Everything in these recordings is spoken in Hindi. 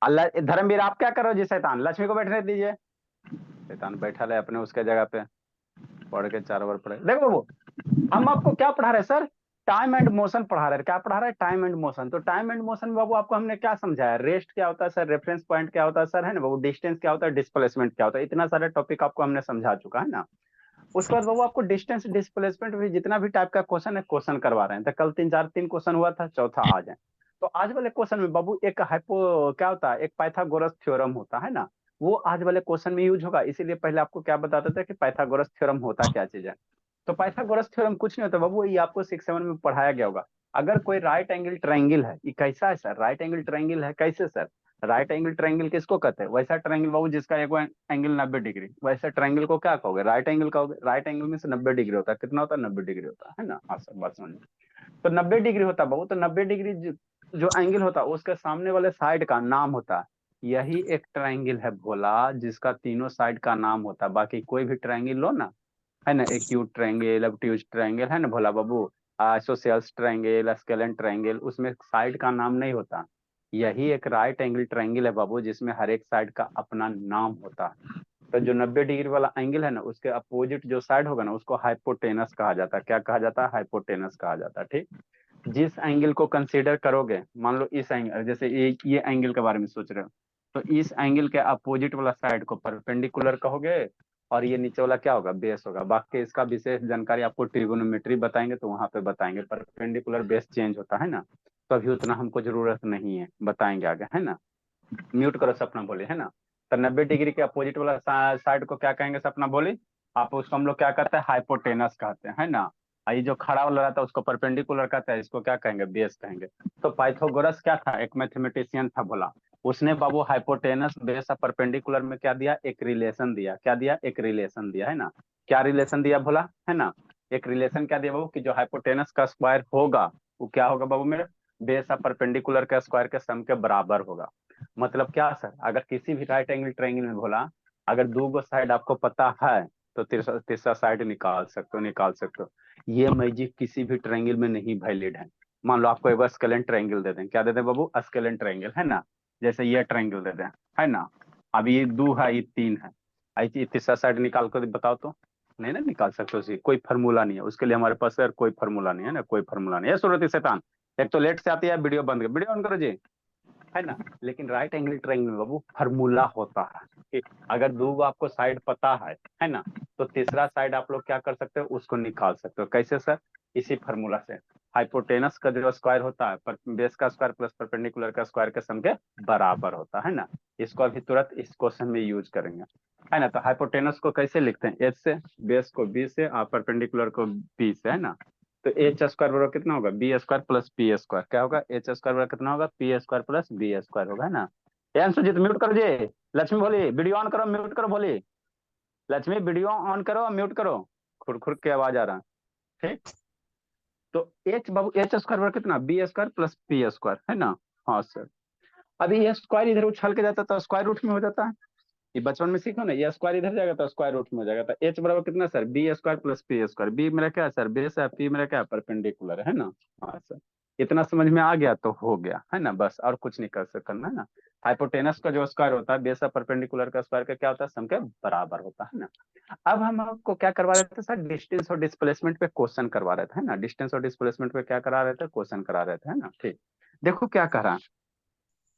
अल्लाह धर्मवीर आप क्या कर रहे हो जी? शैतान लक्ष्मी को बैठने दीजिए। शैतान बैठा है अपने उसके जगह पे, पढ़ के 4 बार पढ़े। देखो बाबू, हम आपको क्या पढ़ा रहे हैं सर? टाइम एंड मोशन पढ़ा रहे हैं। क्या पढ़ा रहे हैं? Time and motion. तो टाइम एंड मोशन में बाबू आपको हमने क्या समझाया? रेस्ट क्या होता है सर, रेफरेंस पॉइंट क्या होता है सर, है ना बाबू, डिस्टेंस क्या होता है, डिस्प्लेसमेंट क्या होता है, इतना सारा टॉपिक आपको हमने समझा चुका है ना। उसके बाद बाबू आपको डिस्टेंस डिस्प्लेसमेंट भी जितना भी टाइप का क्वेश्चन है, क्वेश्चन करवा रहे हैं। तो कल तीन क्वेश्चन हुआ था, चौथा आज है। तो आज वाले क्वेश्चन में बाबू एक हाइपो क्या होता है, एक पाइथागोरस थ्योरम होता है ना, वो आज वाले क्वेश्चन में यूज होगा। इसीलिए पहले आपको क्या बताते थे कि पाइथागोरस थ्योरम होता क्या चीज है। तो पाइथागोरस थ्योरम कुछ नहीं होता बाबू, ये आपको 6 7 में पढ़ाया गया होगा। अगर कोई राइट एंगल ट्रायंगल है, ये कैसा है सर? राइट एंगल ट्रायंगल है, कैसे सर? राइट एंगल ट्रायंगल किसको कहते हैं? वैसा ट्रायंगल बाबू जिसका एक एंगल 90 डिग्री, वैसा ट्रायंगल को क्या कहोगे? राइट एंगल कहोगे। राइट एंगल में से 90 डिग्री होता है, कितना होता है? 90 डिग्री होता है ना। हाँ सर, बात समझ। तो 90 डिग्री होता है बाबू। तो 90 डिग्री जो एंगल होता है उसके सामने वाले साइड का नाम होता है। यही एक ट्रायंगल है भोला, जिसका तीनों साइड का नाम होता है। बाकी कोई भी ट्रायंगल लो ना, है ना, एक्यूट ट्रायंगल, ऑब्ट्यूज ट्रायंगल, है ना भोला बाबू, आइसोसेल्स ट्रायंगल, स्केलेन ट्रायंगल, उसमें साइड का नाम नहीं होता। यही एक राइट एंगल ट्रायंगल है बाबू, जिसमें हर एक साइड का अपना नाम होता है। तो जो 90 डिग्री वाला एंगल है ना, उसके अपोजिट जो साइड होगा ना, उसको हाइपोटेनस कहा जाता है। क्या कहा जाता है? हाइपोटेनस कहा जाता है। ठीक। जिस एंगल को कंसीडर करोगे, मान लो इस एंगल, जैसे ये एंगल के बारे में सोच रहे हो, तो इस एंगल के अपोजिट वाला साइड को परपेंडिकुलर कहोगे, और ये नीचे वाला क्या होगा? बेस होगा। बाकी इसका विशेष जानकारी आपको ट्रिगोनोमेट्री बताएंगे तो वहां पे बताएंगे, परपेंडिकुलर बेस चेंज होता है ना। तो अभी उतना हमको जरूरत नहीं है, बताएंगे आगे, है ना। म्यूट करो सपना बोली, है ना। तो 90 डिग्री के अपोजिट वाला साइड को क्या कहेंगे सपना बोली? आप उसको हम लोग क्या कहते हैं? हाइपोटेनस कहते हैं, है ना। ये जो खड़ा वाला रहता है उसको परपेंडिकुलर कहते हैं, इसको क्या कहेंगे? बेस कहेंगे। तो पाइथागोरस क्या था? एक मैथमेटिशियन था बोला। उसने बाबू हाइपोटेनस बेस और परपेंडिकुलर में क्या दिया? एक रिलेशन दिया। क्या दिया? एक रिलेशन दिया, है ना। क्या रिलेशन दिया बोला, है ना। एक रिलेशन क्या दिया बाबू, कि जो हाइपोटेनस का स्क्वायर होगा वो क्या होगा बाबू मेरे? बेस और परपेंडिकुलर के स्क्वायर के सम के बराबर होगा। मतलब क्या सर? अगर किसी भी राइट एंगल ट्रायंगल में बोला, अगर दो गो साइड आपको पता है तो तीसरा तीसरा साइड निकाल सकते हो, निकाल सकते हो। ये मैजिक किसी भी ट्रायंगल में नहीं वैलिड है। मान लो आपको एक बार स्केलेन ट्रायंगल दे दें, क्या दे दें बाबू? स्केलेन ट्रायंगल, है ना। जैसे ये ट्रायंगल दे दें, है ना। अब ये दो है, ये तीन है। ये तीसरा साइड निकाल कर बताओ तो। नहीं ना निकाल सकते, उसी कोई फार्मूला नहीं है उसके लिए हमारे पास, सर कोई फार्मूला नहीं है ना, कोई फार्मूला नहीं है। सूरत शैतान, एक तो लेट से आती है, वीडियो बंद कर, वीडियो ऑन करो जी, है ना। लेकिन राइट एंगल ट्रायंगल में बाबू फार्मूला होता है कि अगर दो आपको साइड पता है ना, तो तीसरा साइड आप लोग क्या कर सकते हो? उसको निकाल सकते हो। कैसे सर? इसी फार्मूला से। हाइपोटेनस का जो स्क्वायर होता है, पर बेस का स्क्वायर प्लस परपेंडिकुलर का स्क्वायर के सम के बराबर होता है ना। इसको अभी तुरंत इस क्वेश्चन में यूज करेंगे, है ना। तो हाइपोटेनस को कैसे लिखते हैं? एच से, बेस को बी से, और परपेंडिकुलर को बी से, है ना। तो एच स्क्वायर बराबर कितना होगा? B square plus P square. क्या होगा? एच स्क्वायर बराबर कितना होगा? P square plus B square होगा, है ना। एम सुजीत म्यूट करो जी। लक्ष्मी बोली वीडियो ऑन करो, म्यूट करो बोली। लक्ष्मी वीडियो ऑन करो, म्यूट करो। खुर खुर के आवाज आ रहा है। ठीक। तो एच बाबू, एच स्क्वायर बराबर कितना? B square plus P square, है ना। हाँ सर। अभी ये स्क्वायर इधर उछल के जाता तो स्क्वायर रूट में हो जाता है। ये बचपन में सीखो ना, ये स्क्वायर इधर जाएगा तो स्क्वायर रूट में हो जाएगा। तो एच बराबर कितना sir? B square plus P square. B मेरा क्या है सर? बेस है। पी मेरा क्या है? परपेंडिकुलर है ना। हाँ सर। इतना समझ में आ गया तो हो गया, है ना। बस और कुछ नहीं कर सकना, है ना। हाइपोटेनस का जो स्क्वायर होता है, बेस है परपेंडिकुलर का स्क्वायर का क्या होता है? सम के बराबर होता है ना। अब हम आपको क्या करवा रहे थे सर? डिस्टेंस और डिस्प्लेसमेंट पे क्वेश्चन करवा रहे थे, है ना। डिस्टेंस और डिस्प्लेसमेंट पे क्या करा रहे थे? क्वेश्चन करा रहे थे, है ना। ठीक। देखो क्या कह रहा है,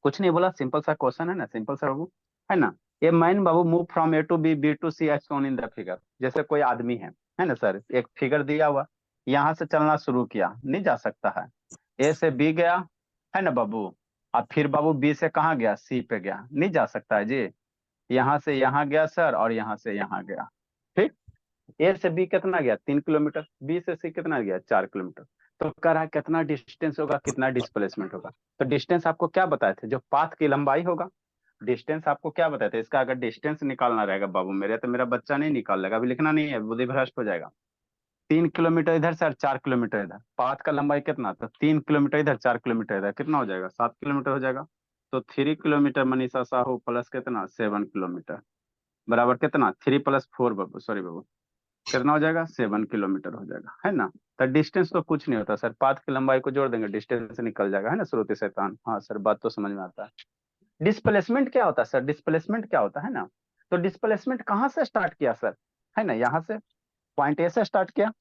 कुछ नहीं बोला, सिंपल सा क्वेश्चन है ना, सिंपल सा बाबू, है ना। ये मैन बाबू move from A to B, B to C as shown in the figure. जैसे कोई आदमी है ना सर, एक फिगर दिया हुआ, यहाँ से चलना शुरू किया, नहीं जा सकता है। ए से बी गया, है ना बाबू। अब फिर बाबू बी से कहाँ गया? सी पे गया, नहीं जा सकता है जी। यहाँ से यहाँ गया सर, और यहाँ से यहाँ गया। ठीक। ए से बी कितना गया? 3 किलोमीटर। बी से सी कितना गया? 4 किलोमीटर। तो कह रहा है कितना डिस्टेंस होगा, कितना डिस्प्लेसमेंट होगा। तो डिस्टेंस आपको क्या बताए थे? जो पाथ की लंबाई होगा। डिस्टेंस आपको क्या बताए थे? इसका अगर डिस्टेंस निकालना रहेगा बाबू मेरे, तो मेरा बच्चा नहीं निकाल लेगा, अभी लिखना नहीं है, बुद्धि भ्रष्ट हो जाएगा। 3 किलोमीटर इधर से और 4 किलोमीटर इधर, पाथ का लंबाई कितना? तो 3 किलोमीटर इधर, 4 किलोमीटर इधर, कितना हो जाएगा? 7 किलोमीटर हो जाएगा। तो 3 किलोमीटर मनीषा साहू प्लस कितना? 7 किलोमीटर, बराबर कितना? 3 + 4 बाबू, सॉरी बाबू, कितना हो जाएगा? 7 किलोमीटर हो जाएगा, है ना। तो डिस्टेंस तो कुछ नहीं होता सर, पाथ की लंबाई को जोड़ देंगे, डिस्टेंस निकल जाएगा, है ना। श्रुति शैतान, हाँ सर बात तो समझ में आता है। डिस्प्लेसमेंट क्या होता है सर? डिस्प्लेसमेंट क्या होता है ना? तो डिस्प्लेसमेंट कहाँ से स्टार्ट किया सर? है ना, यहाँ से पॉइंट ए से स्टार्ट किया।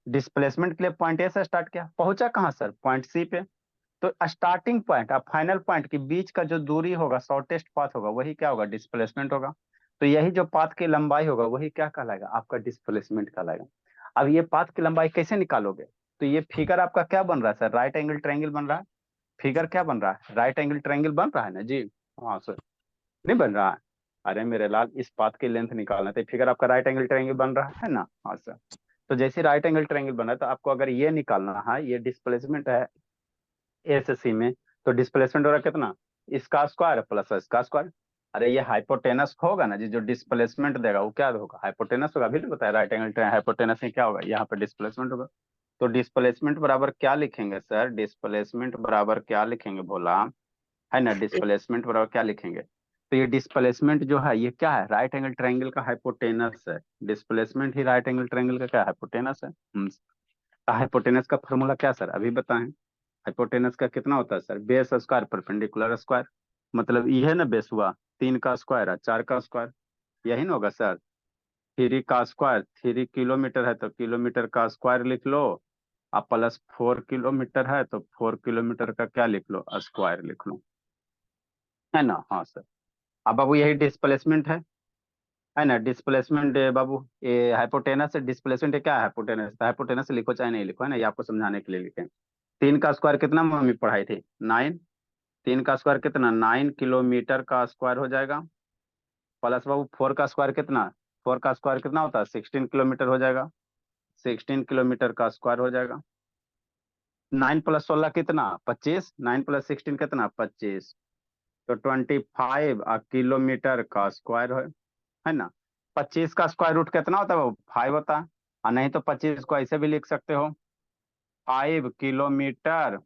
डिस्प्लेसमेंट के लिए पॉइंट ए से स्टार्ट किया, पहुंचा कहाँ सर? पॉइंट सी पे। तो स्टार्टिंग पॉइंट और फाइनल पॉइंट के बीच का जो दूरी होगा, शॉर्टेस्ट पाथ होगा, वही क्या होगा? डिस्प्लेसमेंट होगा। तो यही जो पाथ की लंबाई होगा वही क्या कहलाएगा? आपका डिस्प्लेसमेंट कहलाएगा। अब ये पाथ की लंबाई कैसे निकालोगे? तो ये फिगर आपका क्या बन रहा है सर? राइट एंगल ट्रायंगल बन रहा है। फिगर क्या बन रहा है? राइट एंगल ट्रायंगल बन रहा है ना जी? हाँ सर। नहीं बन रहा है? अरे मेरे लाल, इस पाथ की लेंथ निकालना तो फिगर आपका राइट एंगल ट्रायंगल बन रहा है ना? हाँ सर। तो जैसे राइट एंगल ट्रायंगल बना है, तो आपको अगर ये निकालना है, ये डिस्प्लेसमेंट है ए से सी में, तो डिस्प्लेसमेंट हो रहा है कितना? इसका स्क्वायर प्लस इसका स्क्वायर। अरे ये हाइपोटेनस होगा ना जी, जो डिस्प्लेसमेंट देगा वो क्या होगा? हाइपोटेनस होगा। अभी तो बताया राइट एंगल ट्रायंगल हाइपोटेनस में क्या होगा? यहाँ पे डिस्प्लेसमेंट होगा। तो डिस्प्लेसमेंट बराबर क्या लिखेंगे सर? डिस्प्लेसमेंट बराबर क्या लिखेंगे भोला? है ना, डिस्प्लेसमेंट बराबर क्या लिखेंगे? तो ये डिस्प्लेसमेंट जो है ये क्या है? राइट एंगल ट्रायंगल का हाइपोटेनस है। डिस्प्लेसमेंट ही राइट एंगल ट्रायंगल का क्या है? हाइपोटेनस है। हाइपोटेनस का फॉर्मूला क्या सर? अभी बताएं। हाइपोटेनस का कितना होता है sir? Base square perpendicular square. मतलब ये है ना, बेस हुआ 3 का स्क्वायर है 4 का स्क्वायर, यही ना होगा सर? 3 का स्क्वायर, 3 किलोमीटर है तो किलोमीटर का स्क्वायर लिख लो। अब प्लस 4 किलोमीटर है तो 4 किलोमीटर का क्या लिख लो? स्क्वायर लिख लो। है ना? हाँ सर। अब बाबू यही डिस्प्लेसमेंट है ना? डिस्प्लेसमेंट बाबू, ये हाइपोटेनस से डिस्प्लेसमेंट क्या है? हाइपोटेनस। तो हाइपोटेनस लिखो चाहे नहीं लिखो, है ना, ये आपको समझाने के लिए लिखे। 3 का स्क्वायर कितना मम्मी पढ़ाई थी? 9। 3 का स्क्वायर कितना? 9 किलोमीटर का स्क्वायर हो जाएगा। प्लस बाबू 4 का स्क्वायर कितना? 4 का स्क्वायर कितना होता है? 16 किलोमीटर हो जाएगा। 16 किलोमीटर का स्क्वायर हो जाएगा। 9 + 16 कितना? 25। 9 + 16 कितना? 25। तो 25 किलोमीटर का स्क्वायर है ना? 25 का स्क्वायर रूट कितना होता है वो? 5 होता है। और नहीं तो 25 को ऐसे भी लिख सकते हो, 5 किलोमीटर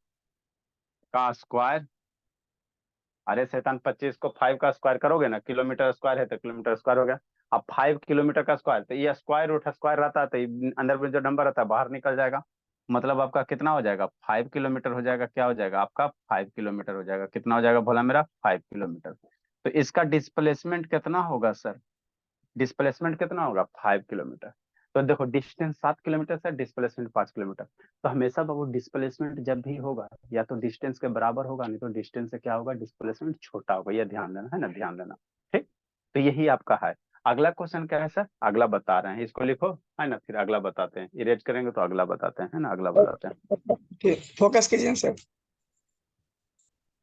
का स्क्वायर। अरे शैतान, 25 को 5 का स्क्वायर करोगे ना, किलोमीटर स्क्वायर है तो किलोमीटर स्क्वायर हो गया। अब 5 किलोमीटर का स्क्वायर, तो ये स्क्वायर रूट स्क्वायर रहता है तो ये अंदर में जो नंबर रहता है बाहर निकल जाएगा। मतलब आपका कितना हो जाएगा? 5 किलोमीटर हो जाएगा। क्या हो जाएगा आपका? 5 किलोमीटर हो जाएगा। कितना हो जाएगा भोला मेरा? 5 किलोमीटर। तो इसका डिस्प्लेसमेंट कितना होगा सर? डिस्प्लेसमेंट कितना होगा? 5 किलोमीटर। तो देखो, डिस्टेंस 7 किलोमीटर से, डिस्प्लेसमेंट 5 किलोमीटर। तो हमेशा बाबू डिस्प्लेसमेंट जब भी होगा या तो डिस्टेंस के बराबर होगा, नहीं तो डिस्टेंस से क्या होगा? डिस्प्लेसमेंट छोटा होगा। यह ध्यान देना, है ना, ध्यान देना। ठीक। तो यही आपका है। अगला क्वेश्चन क्या है सर? अगला बता रहे हैं, इसको लिखो, है ना, फिर अगला बताते हैं। इरेज करेंगे तो अगला बताते हैं, है ना, अगला बताते हैं। फोकस कीजिए सर।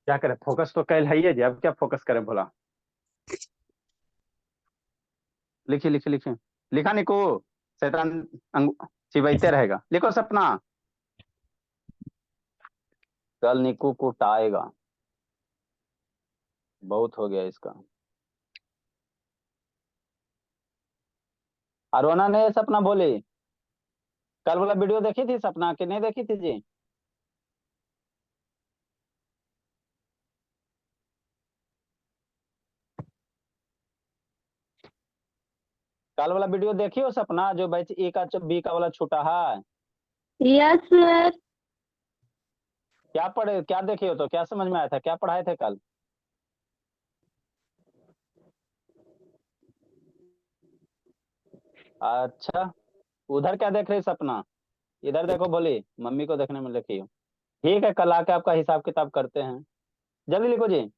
क्या करें? फोकस तो कल है ही है जी, अब क्या फोकस करें भोला? लिखिए लिखिए लिखिए। लिखा निको? शैतान चिबैते रहेगा। लिखो सपना। कल निकू कुटाएगा। बहुत हो गया इसका। अरोना ने सपना बोली, कल वाला वीडियो देखी थी सपना कि नहीं देखी थी जी? कल वाला वीडियो देखी हो सपना, जो बैच ए का बी का वाला छूटा है? Yes sir. क्या पढ़े, क्या देखे हो? तो क्या समझ में आया था? क्या पढ़ाए थे कल? अच्छा। उधर क्या देख रही सपना? इधर देखो, बोली मम्मी को देखने में लिखी हो। ठीक है, कल आके आपका हिसाब किताब करते हैं। जल्दी लिखो जी।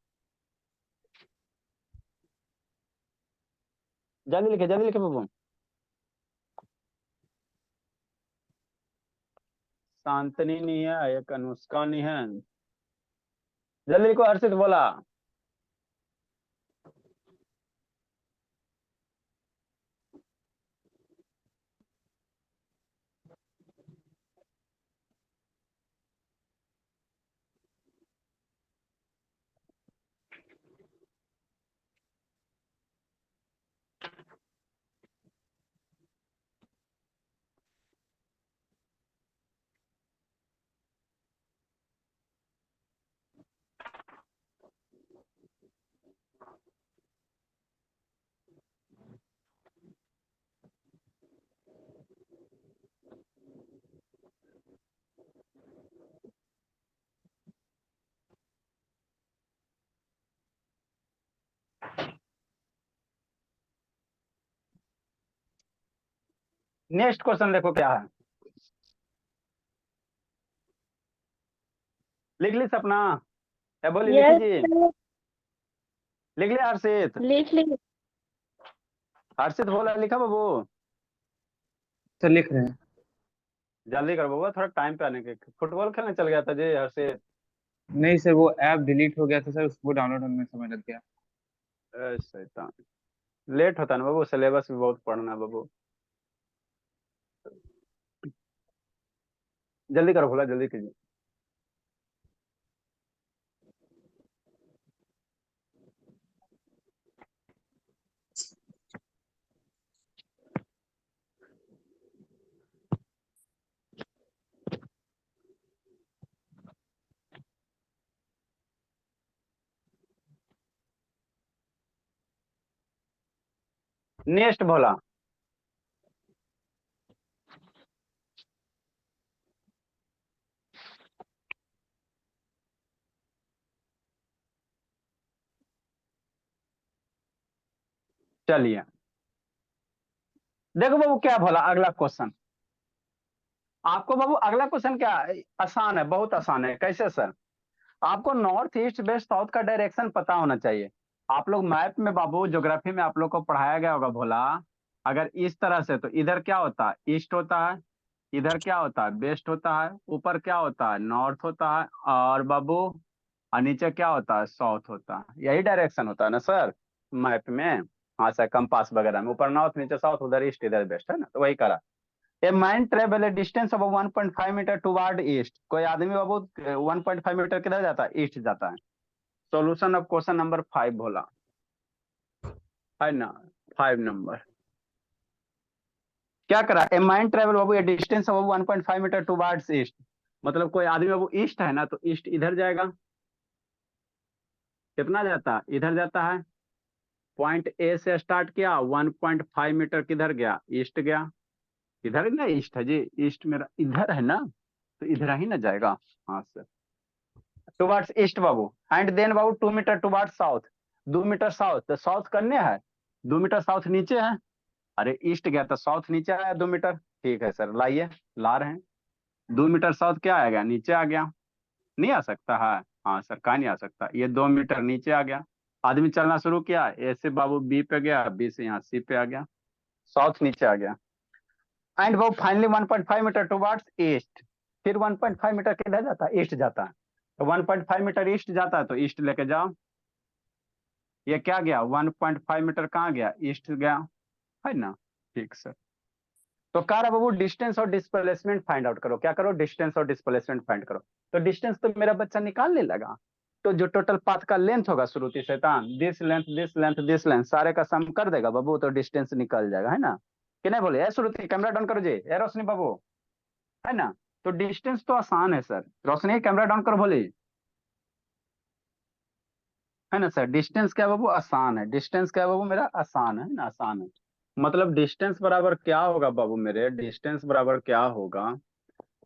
जल्दी लिखे बाबू। शांतनी नहीं है, एक अनुष्का नहीं है। जल्दी लिखो, हर्षित बोला। नेक्स्ट क्वेश्चन देखो क्या है, लिख ली सपना, क्या बोली लिखी यस जी, सर, लिख लिया हर्षित, लिख ली। हर्षित बोला लिखा बाबू, सर लिख रहे हैं। जल्दी कर बाबू, थोड़ा टाइम पे आने के, फुटबॉल खेलने चल गया था जी हर्षित। नहीं सर, वो ऐप डिलीट हो गया था सर, उसको डाउनलोड होने में समय लग गया। शैतान, लेट होता है ना बाबू, सिलेबस भी बहुत पढ़ना है बाबू, जल्दी करो भोला, जल्दी कीजिए। नेक्स्ट भोला, चलिए देखो बाबू क्या भोला, अगला क्वेश्चन आपको बाबू, अगला क्वेश्चन क्या है? आसान है, बहुत आसान है। कैसे सर? आपको नॉर्थ ईस्ट वेस्ट साउथ का डायरेक्शन पता होना चाहिए। आप लोग मैप में बाबू, ज्योग्राफी में आप लोग को पढ़ाया गया होगा भोला, अगर इस तरह से तो इधर क्या होता है, ईस्ट होता है, इधर क्या होता है, वेस्ट होता है, ऊपर क्या होता है, नॉर्थ होता है, और बाबू और नीचे क्या होता है, साउथ होता है। यही डायरेक्शन होता है ना सर मैप में? हाँ सर, कंपास वगैरह में ऊपर नॉर्थ, नीचे साउथ, उधर ईस्ट, इधर वेस्ट, है ना? तो वही करा। A man travel A distance अब 1.5 मीटर टुवर्ड ईस्ट, कोई आदमी बाबू 1.5 मीटर किधर जाता है, ईस्ट जाता है। सॉल्यूशन ऑफ क्वेश्चन नंबर 5 बोला, है ना? 5 नंबर क्या करा, a man travel Babu A distance अब 1.5 मीटर टुवर्ड्स ईस्ट, मतलब कोई आदमी बाबू ईस्ट है ना, तो ईस्ट इधर जाएगा, कितना जाता है, इधर जाता है। पॉइंट ए से स्टार्ट किया, 1.5 मीटर किधर गया, ईस्ट गया। इधर ना ईस्ट है जी, ईस्ट मेरा इधर है ना, तो इधर ही ना जाएगा। हाँ सर, टुवर्ड्स ईस्ट बाबू, एंड देन बाबू 2 meter towards south, 2 meter south, तो साउथ करने है, 2 मीटर साउथ नीचे है। अरे ईस्ट गया तो साउथ नीचे आया 2 मीटर, ठीक है सर, लाइए, ला रहे हैं। 2 मीटर साउथ क्या आएगा, नीचे आ गया, नहीं आ सकता है? हाँ सर, कहा नहीं आ सकता, ये 2 मीटर नीचे आ गया। आदमी चलना शुरू किया, ए से बाबू बी पे गया, बी से यहाँ सी पे आ गया, साउथ नीचे आ गया। एंड वो फाइनली 1.5 मीटर टुवर्ड्स ईस्ट, फिर 1.5 मीटर किधर जाता है, ईस्ट जाता है। तो 1.5 मीटर ईस्ट जाता है, तो ईस्ट लेके जाओ। ये क्या गया, 1.5 मीटर कहाँ गया, ईस्ट गया, है ना? ठीक सर। तो कह रहा बाबू डिस्टेंस और डिस्प्लेसमेंट फाइंड आउट करो, क्या करो, डिस्टेंस और डिस्प्लेसमेंट फाइंड करो। तो डिस्टेंस तो मेरा बच्चा निकालने लगा, तो जो टोटल पाथ का लेंथ होगा श्रुति शैतान, this length this length this length, सारे का सम कर देगा बाबू, तो डिस्टेंस निकल जाएगा, है ना? कि नहीं बोले? श्रुति कैमरा डाउन करो जी, ए रोशनी बाबू, है ना? तो डिस्टेंस तो आसान है सर, रोशनी कैमरा डाउन करो बोली, है ना सर? डिस्टेंस क्या है बाबू, आसान है। डिस्टेंस क्या है बाबू मेरा, आसान है ना, आसान है। मतलब डिस्टेंस बराबर क्या होगा बाबू मेरे, डिस्टेंस बराबर क्या होगा,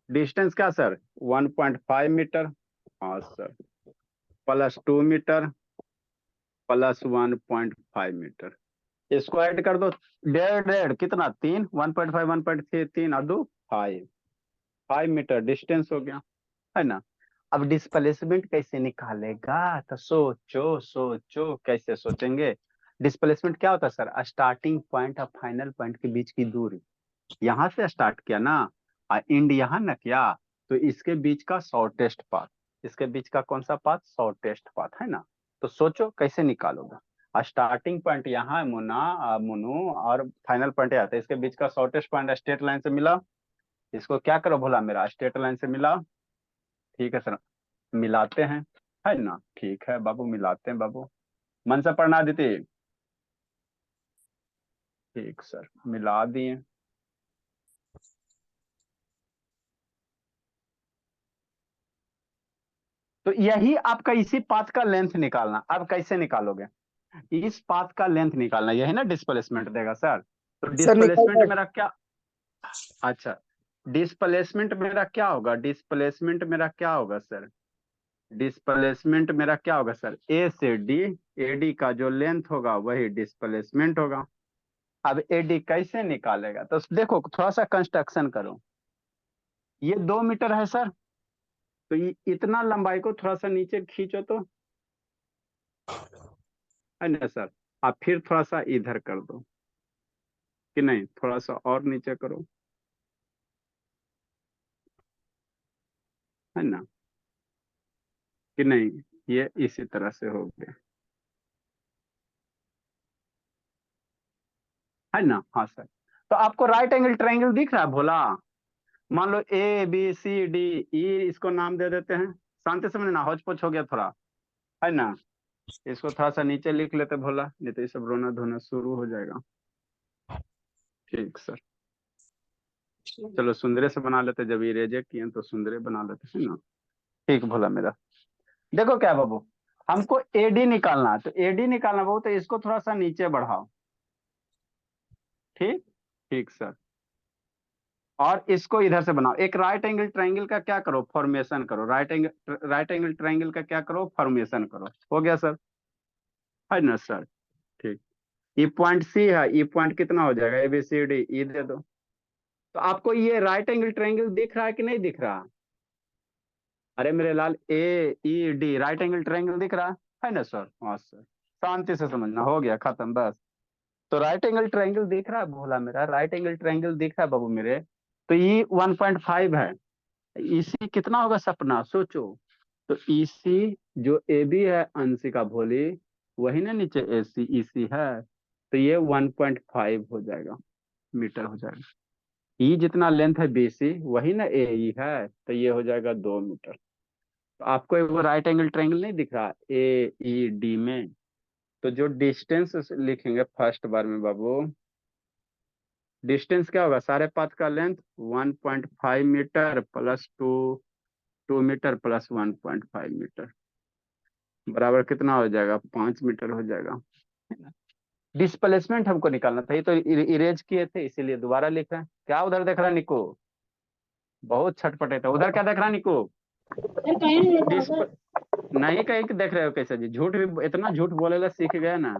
डिस्टेंस क्या सर, 1.5 मीटर, हाँ sir, plus 2 meter plus 1.5 meter, इसको ऐड कर दो, डेढ़ डेढ़ कितना, 3, 1.5 1.3, 3 और 2 5, 5 मीटर डिस्टेंस हो गया, है ना? अब डिस्प्लेसमेंट कैसे निकालेगा, तो सोचो सोचो, कैसे सोचेंगे? डिस्प्लेसमेंट क्या होता है सर, स्टार्टिंग पॉइंट और फाइनल पॉइंट के बीच की दूरी, यहां से स्टार्ट किया ना, एंड यहाँ ना किया, तो इसके बीच का शॉर्टेस्ट पाथ, इसके बीच का कौन सा पाथ, शॉर्टेस्ट पाथ, है ना? तो सोचो कैसे निकालोगे, स्टार्टिंग पॉइंट यहाँ है मुना, मुनु, और फाइनल पॉइंट यहाँ था, इसके बीच का शॉर्टेस्ट पॉइंट स्ट्रेट लाइन से मिला, इसको क्या करो भोला मेरा, स्ट्रेट लाइन से मिला, ठीक है सर, मिलाते हैं, है ना? ठीक है बाबू, मिलाते हैं बाबू, मन से पढ़ना देते, ठीक सर, मिला दिए। तो यही आपका इसी पाथ का लेंथ निकालना, अब कैसे निकालोगे, इस पाथ का लेंथ निकालना, यही ना डिस्प्लेसमेंट देगा सर। तो सर निकल डिस्प्लेसमेंट गया। मेरा क्या, अच्छा, डिस्प्लेसमेंट मेरा क्या होगा, डिस्प्लेसमेंट मेरा क्या होगा सर, डिस्प्लेसमेंट मेरा क्या होगा सर, ए से डी, ए डी का जो लेंथ होगा वही डिस्प्लेसमेंट होगा, अब एडी कैसे निकालेगा, तो देखो थोड़ा सा कंस्ट्रक्शन करो। ये 2 मीटर है सर, तो ये इतना लंबाई को थोड़ा सा नीचे खींचो तो, है ना सर। आप फिर थोड़ा सा इधर कर दो, कि नहीं थोड़ा सा और नीचे करो, है ना, कि नहीं, ये इसी तरह से हो गया, है ना। हाँ सर, तो आपको राइट एंगल ट्रायंगल दिख रहा है भोला। मान लो A B C D E, इसको नाम दे देते हैं, शांति से समझना, हौच पौच हो गया थोड़ा, है ना। इसको थोड़ा सा नीचे लिख लेते भोला, नहीं तो ये सब रोना धोना शुरू हो जाएगा। ठीक सर, चलो सुंदरे से बना लेते, जब ये रिजेक्ट किए तो सुंदरे बना लेते हैं ना। ठीक भोला मेरा। देखो क्या बाबू, हमको एडी निकालना है, तो एडी निकालना बाबू, तो इसको थोड़ा सा नीचे बढ़ाओ। ठीक, ठीक सर। और इसको इधर से बनाओ, एक राइट एंगल ट्रायंगल का क्या करो, फॉर्मेशन करो, राइट एंगल ट्रायंगल का क्या करो, फॉर्मेशन करो। हो गया सर, है ना सर। ठीक, ये पॉइंट सी है, ये पॉइंट कितना हो जाएगा, ए बी सी डी, ई दे दो। तो आपको ये राइट एंगल ट्रायंगल दिख रहा है कि नहीं दिख रहा। अरे मेरे लाल, A E D right angle triangle दिख रहा है ना सर। हाँ सर, शांति से समझना, हो गया खत्म बस। तो राइट एंगल ट्रायंगल दिख रहा है भोला मेरा, राइट एंगल ट्रायंगल दिख रहा है बाबू मेरे। तो ये 1.5 है, इसी कितना होगा सपना सोचो। तो इसी जो ए बी है अंशिका भोली, वही ना नीचे ए सी ई सी है, तो ये 1.5 हो जाएगा, मीटर हो जाएगा। ई जितना लेंथ है बी सी, वही ना ए ई है, तो ये हो जाएगा 2 मीटर। तो आपको एक वो राइट एंगल ट्रायंगल नहीं दिख रहा ए ई डी में, तो जो डिस्टेंस लिखेंगे फर्स्ट बार में बाबू, डिस्टेंस क्या होगा, सारे पाथ का length 1.5 meter plus 2 meter plus 1.5 meter, बराबर कितना हो जाएगा, 5 मीटर हो जाएगा। डिस्प्लेसमेंट हमको निकालना था, ये तो इरेज किए थे, इसीलिए दोबारा लिख रहे हैं। क्या उधर देख रहा है निको, बहुत छटपटे थे उधर, क्या देख रहा है निको। डिस्प नहीं कहीं कि देख रहे हो कैसे जी, झूठ भी इतना झूठ बोले ला सीख गया ना।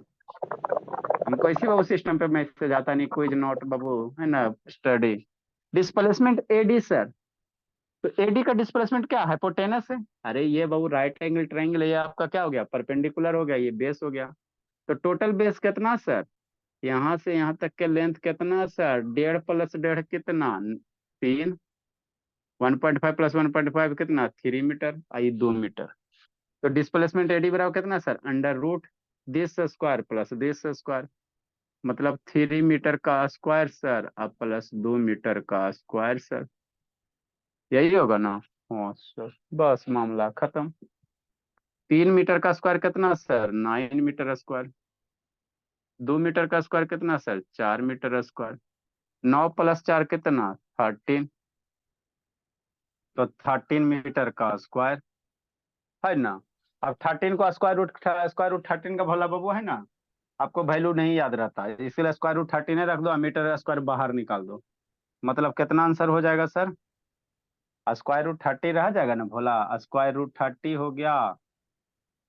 हमको इसी बाबू सिस्टम पे मैसेज आता नहीं, क्विज नोट बाबू, है ना, स्टडी। डिस्प्लेसमेंट एडी सर, तो एडी का डिस्प्लेसमेंट क्या, हाइपोटेनस है। अरे ये बाबू राइट एंगल ट्रायंगल, ये आपका क्या हो गया, परपेंडिकुलर हो गया, ये बेस हो गया। तो टोटल बेस कितना सर, यहाँ से यहाँ तक के लेंथ कितना सर, 1.5 प्लस 1.5 कितना, 3, 1.5 प्लस 1.5 कितना, 3 मीटर, आई 2 मीटर। तो डिस्प्लेसमेंट एडी बराबर कितना sir, under root this square plus this square, मतलब 3 मीटर का स्क्वायर सर, अब प्लस 2 मीटर का स्क्वायर सर, यही होगा ना। हाँ सर, बस मामला खत्म। 3 मीटर का स्क्वायर कितना सर, 9 मीटर स्क्वायर। 2 मीटर का स्क्वायर कितना सर, 4 मीटर स्क्वायर। 9 प्लस 4 कितना, 13, तो 13 मीटर का स्क्वायर, है ना। अब 13 को स्क्वायर रूट 13 का भोला बाबू, है ना। आपको वैल्यू नहीं याद रहता है, इसलिए स्क्वायर रूट 13 रख दो, मीटर स्क्वायर बाहर निकाल दो। मतलब कितना आंसर हो जाएगा सर, स्क्वायर रूट 30 रह जाएगा ना भोला, स्क्वायर रूट 30 हो गया,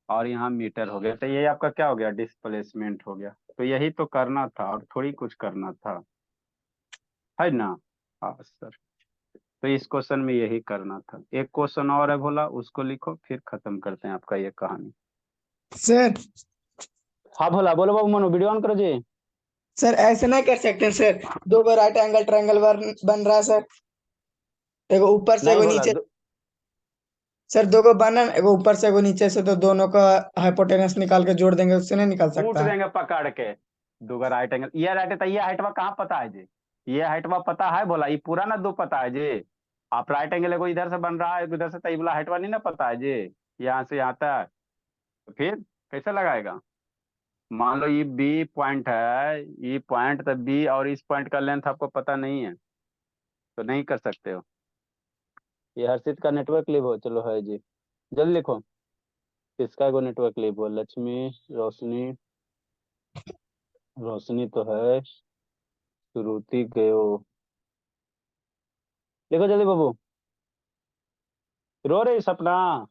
और यहाँ मीटर हो गया, तो ये आपका क्या हो गया, डिस्प्लेसमेंट हो गया। तो यही तो करना था, और थोड़ी कुछ करना था, है ना। हाँ सर, तो इस क्वेश्चन में यही करना था। एक क्वेश्चन और है भोला, उसको लिखो, फिर खत्म करते हैं आपका ये कहानी। सर। हाँ भोला, बोलो बाबू, मनो वीडियो ऑन करो जी। सर ऐसे नहीं कर सकते सर, दो बार राइट एंगल ट्रायंगल बन रहा है सर, एगो ऊपर से नहीं एगो भोला, नीचे। सर दो को बना, एगो ऊपर से एगो नीचे से, तो दोनों का हाइपोटेनस निकाल के जोड़ देंगे, उससे नहीं निकाल कूट सकता है। देंगे पकड़ के, दूगा राइट एंगल, ये राइट है, तो ये हाइटवा कहाँ पता है जी, ये हाइटवा पता है भोला, ये पूरा ना दो पता है जी। आप राइट एंगल एगो इधर से बन रहा है, इधर से, तो ये वाला हाइटवा नहीं ना पता है जी, यहाँ से यहाँ तक, तो फिर कैसे लगाएगा। मान लो ये बी पॉइंट है, ये पॉइंट, तो बी और इस पॉइंट का लेंथ आपको पता नहीं है, तो नहीं कर सकते हो। ये हर्षित का नेटवर्क लिव हो, चलो है जी, जल्दी लिखो। किसका को नेटवर्क लिव हो, लक्ष्मी, रोशनी, रोशनी तो है, श्रुति गयो, लिखो जल्दी बाबू, रो रही सपना।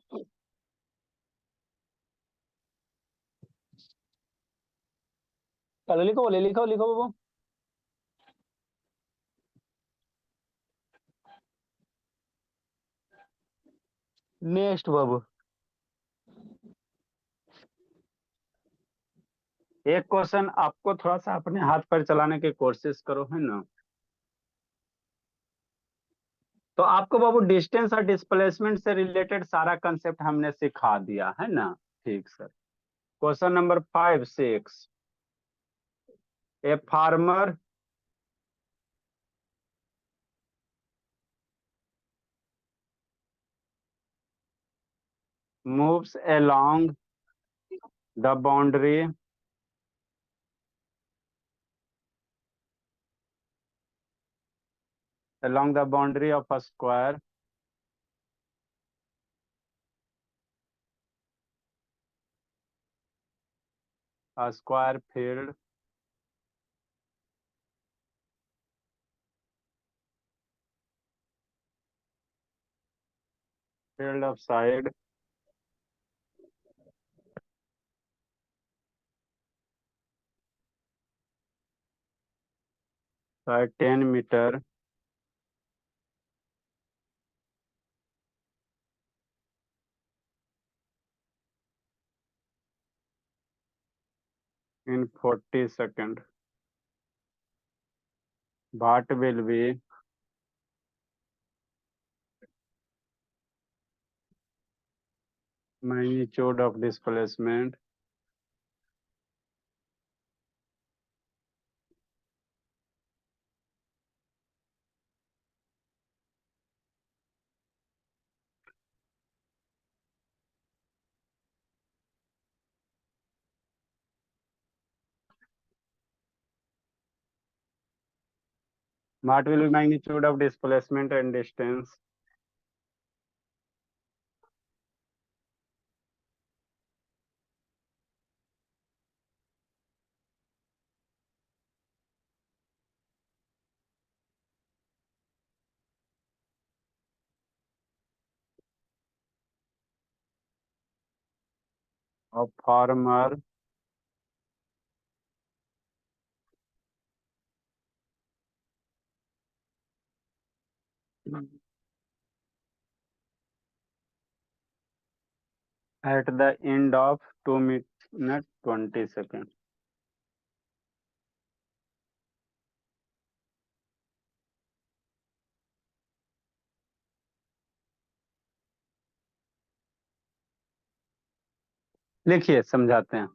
चलो लिखो, बोले लिखो लिखो बाबू। नेक्स्ट बाबू, एक क्वेश्चन आपको थोड़ा सा अपने हाथ पर चलाने की कोशिश करो, है ना। तो आपको बाबू डिस्टेंस और डिस्प्लेसमेंट से रिलेटेड सारा कंसेप्ट हमने सिखा दिया है ना। ठीक sir. Question number 5, 6। A farmer moves the boundary along the boundary of a square field of side by 10 meter in 40 seconds. What will be magnitude of displacement what will be magnitude of displacement and distance of farmer at the end of 2 minutes 20 seconds. लिखिए, समझाते हैं।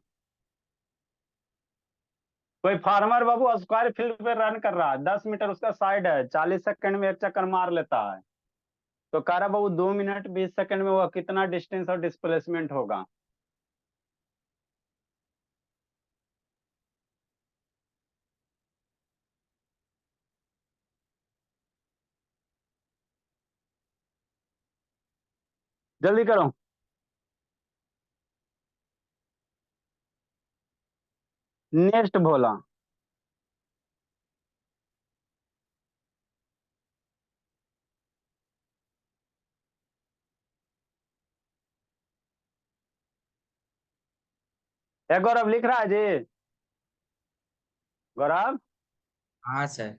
कोई फार्मर बाबू स्क्वायर फील्ड पे रन कर रहा है, 10 मीटर उसका साइड है, 40 सेकंड में एक चक्कर मार लेता है। तो कह रहा बाबू 2 मिनट 20 सेकंड में वह कितना डिस्टेंस और डिस्प्लेसमेंट होगा। जल्दी करो। नेक्स्ट भोला। ए गौरव लिख रहा है जी। गौरव। हाँ सर।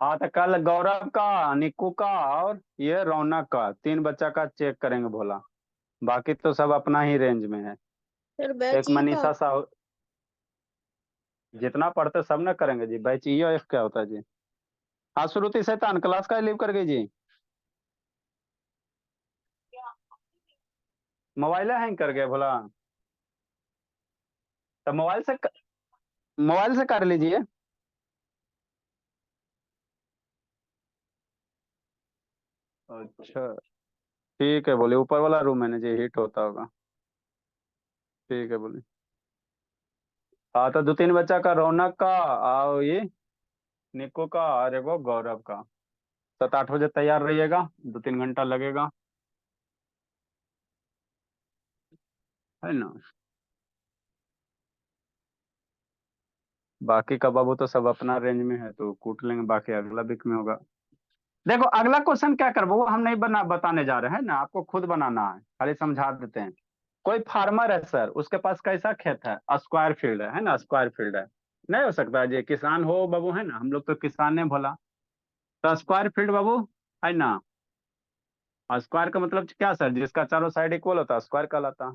हाँ तो कल गौरव का, निक्कू का और ये रौनक का 3 बच्चा का चेक करेंगे भोला। बाकी तो सब अपना ही रेंज में है। सर एक बैच ई मनीषा का साहू, जितना पढ़ते सब ना करेंगे जी। बैच EF क्या होता है जी। हाँ श्रुति शैतान क्लास का लीव कर गई जी। मोबाइल हैंग कर गया भोला। तो मोबाइल से कर लीजिए। अच्छा ठीक है, बोले ऊपर वाला रूम है ना जी, हीट होता होगा। ठीक है बोले। हाँ तो 2-3 बच्चा का, रौनक का और ये निक्को का और वो गौरव का। 7-8 बजे तैयार रहिएगा, 2-3 घंटा लगेगा, है ना। बाकी का बाबू तो सब अपना रेंज में है, तो कूट लेंगे, बाकी अगला वीक में होगा। देखो अगला क्वेश्चन क्या कर, वो हम नहीं बताने जा रहे हैं ना, आपको खुद बनाना है, खाली समझा देते हैं। कोई फार्मर है सर, उसके पास कैसा खेत है, स्क्वायर फील्ड है ना, स्क्वायर फील्ड है। नहीं हो सकता जी, किसान हो बाबू, है ना, हम लोग तो किसान ने बोला। तो स्क्वायर फील्ड बाबू, है ना। स्क्वायर का मतलब क्या सर, जिसका चारों साइड इक्वल होता है स्क्वायर कहलाता है।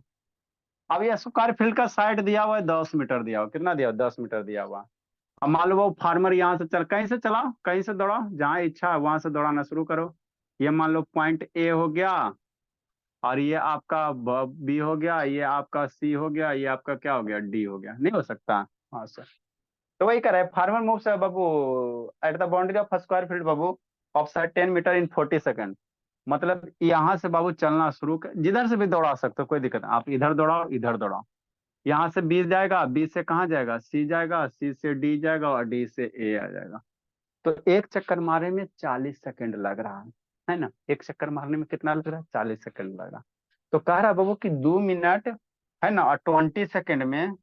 अब ये स्क्वायर फील्ड का साइड दिया हुआ है 10 मीटर दिया हुआ, कितना दिया हुआ 10 मीटर दिया हुआ। अब मान लो वो फार्मर यहाँ से चल, कहीं से चला, कहीं से दौड़ा, जहां इच्छा है वहां से दौड़ाना शुरू करो। ये मान लो पॉइंट ए हो गया, और ये आपका बी हो गया, ये आपका सी हो गया, ये आपका क्या हो गया डी हो गया, नहीं हो सकता। हाँ सर, तो वही करे फार्मर मूव्स बाबू at the boundary of square field बाबू of side 10 meter in 40 second. मतलब यहाँ से बाबू चलना शुरू कर, जिधर से भी दौड़ा सकते हो, कोई दिक्कत नहीं, आप इधर दौड़ाओ इधर दौड़ाओ। यहाँ से बी जाएगा, बी से कहाँ जाएगा, सी जाएगा, सी से डी जाएगा, और डी से ए आ जाएगा। तो एक चक्कर मारने में 40 सेकंड लग रहा है ना, एक चक्कर मारने में कितना लग रहा है, 40 सेकंड लग रहा है। तो कह रहा है बाबू कि 2 मिनट है ना और 20 सेकंड में,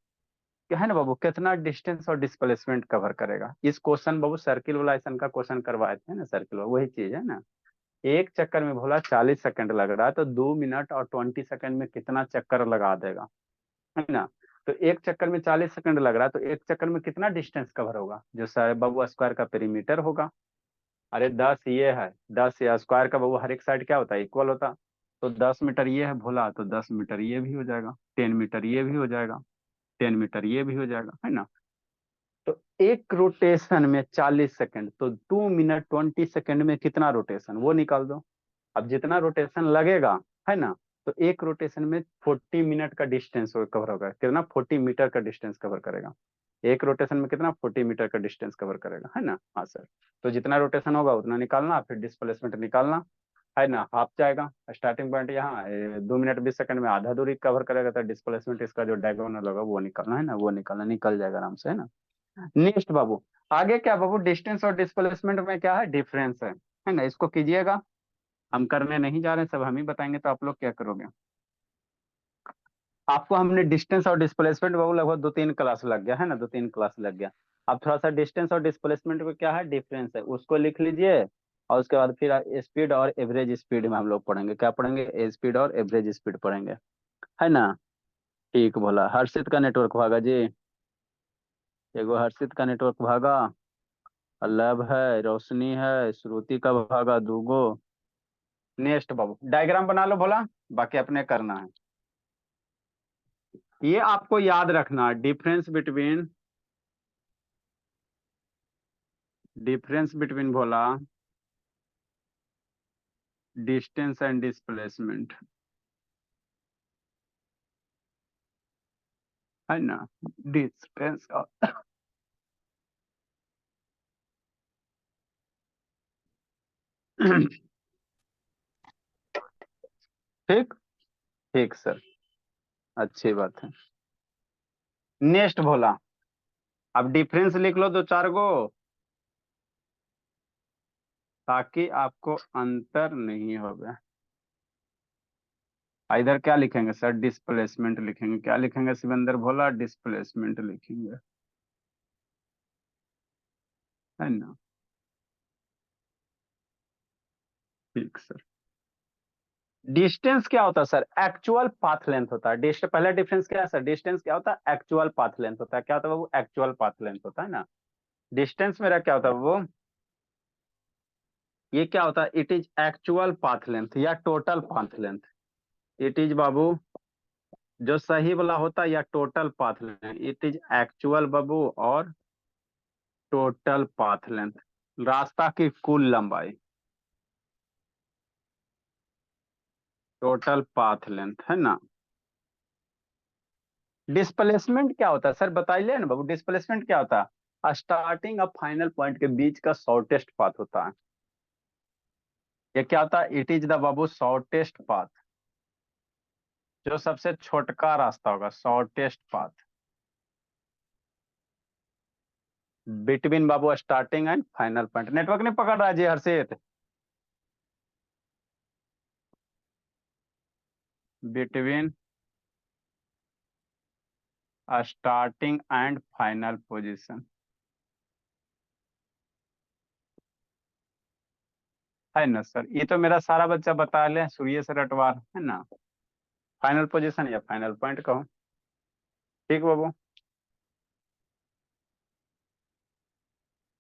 है ना बाबू, कितना डिस्टेंस और डिस्प्लेसमेंट कवर करेगा। इस क्वेश्चन बाबू सर्किल वाला ऐसा का क्वेश्चन करवाए थे ना, सर्किल वही चीज है ना। एक चक्कर में भोला 40 सेकंड लग रहा है, तो 2 मिनट और 20 सेकंड में कितना चक्कर लगा देगा, है ना। तो एक चक्कर में 40 सेकंड लग रहा है, तो एक चक्कर में कितना डिस्टेंस कवर होगा, जो सर बाबू स्क्वायर का पेरीमीटर होगा। अरे 10 ये है, 10 या स्क्वायर का बाबू हर एक साइड क्या होता है, इक्वल होता। तो 10 मीटर ये है भोला, तो 10 मीटर ये भी हो जाएगा, 10 मीटर ये भी हो जाएगा, 10 मीटर ये भी हो जाएगा, है ना। तो एक रोटेशन में 40 सेकंड, तो 2 मिनट 20 सेकंड में कितना रोटेशन, वो निकाल दो। अब जितना रोटेशन लगेगा, है ना, तो एक रोटेशन में 40 मिनट का डिस्टेंस कवर होगा, कितना 40 मीटर का डिस्टेंस कवर करेगा। एक रोटेशन में कितना 40 मीटर का डिस्टेंस कवर करेगा, है ना। हाँ सर, तो जितना रोटेशन होगा उतना निकालना, फिर डिस्प्लेसमेंट निकालना, है ना। हाफ जाएगा, स्टार्टिंग पॉइंट यहाँ 2 मिनट 20 सेकंड में आधा दूरी कवर करेगा, तो डिस्प्लेसमेंट इसका जो डायगोनल होगा वो निकालना, है ना, वो निकालना, निकल जाएगा आराम से, है ना। नेक्स्ट बाबू, आगे क्या बाबू, डिस्टेंस और डिस्प्लेसमेंट में क्या है, डिफरेंस है ना। इसको कीजिएगा, हम करने नहीं जा रहे हैं, सब हम ही बताएंगे, तो आप लोग क्या करोगे। आपको हमने डिस्टेंस और डिस्प्लेसमेंट बाबू लगभग 2-3 क्लास लग गया, है ना, 2-3 क्लास लग गया। अब थोड़ा सा डिस्टेंस और डिस्प्लेसमेंट में क्या है, डिफरेंस है, उसको लिख लीजिए। और उसके बाद फिर स्पीड और एवरेज स्पीड में हम लोग पढ़ेंगे, क्या पढ़ेंगे, स्पीड और एवरेज स्पीड पढ़ेंगे, है ना। ठीक बोला, हर्षित का नेटवर्क भागा जी, एगो हर्षित का नेटवर्क भागा, लव है, रोशनी है, श्रुति का भागा दूगो। नेक्स्ट बाबू, डायग्राम बना लो भोला, बाकी अपने करना है। ये आपको याद रखना, difference between Bhola distance and displacement, है ना। डिस्टेंस ठीक, ठीक सर, अच्छी बात है। नेक्स्ट भोला, अब डिफरेंस लिख लो 2-4 गो, ताकि आपको अंतर नहीं होगा। इधर क्या लिखेंगे सर, डिस्प्लेसमेंट लिखेंगे, क्या लिखेंगे शिवेंद्र भोला, डिस्प्लेसमेंट लिखेंगे, है ना। ठीक सर। डिस्टेंस क्या होता है सर, एक्चुअल पाथ लेंथ होता है। पहला डिफरेंस क्या है सर, डिस्टेंस क्या होता है, एक्चुअल पाथ लेंथ होता है। क्या होता है वो, एक्चुअल पाथ लेंथ होता है ना। डिस्टेंस मेरा क्या होता है वो, ये क्या होता है, it is actual path length या total path length. It is बाबू, जो सही वाला होता है, या total path length, it is actual बाबू और टोटल पाथ लेंथ, रास्ता की कुल लंबाई, टोटल पाथ लेंथ, है ना। डिस्प्लेसमेंट क्या होता है सर, बताइए ना बाबू, डिस्प्लेसमेंट क्या होता है, स्टार्टिंग और फाइनल पॉइंट के बीच का शॉर्टेस्ट पाथ होता है। ये क्या होता है, इट इज द बाबू शॉर्टेस्ट पाथ, जो सबसे छोटका रास्ता होगा, शॉर्टेस्ट पाथ बिटवीन बाबू starting and final point. Network नहीं पकड़ रहा है जी Harshit, between starting and final position, है ना सर। ये तो मेरा सारा बच्चा बता ले, सूर्य से रटवार, है ना। फाइनल पोजीशन या फाइनल पॉइंट कहो, ठीक बाबू।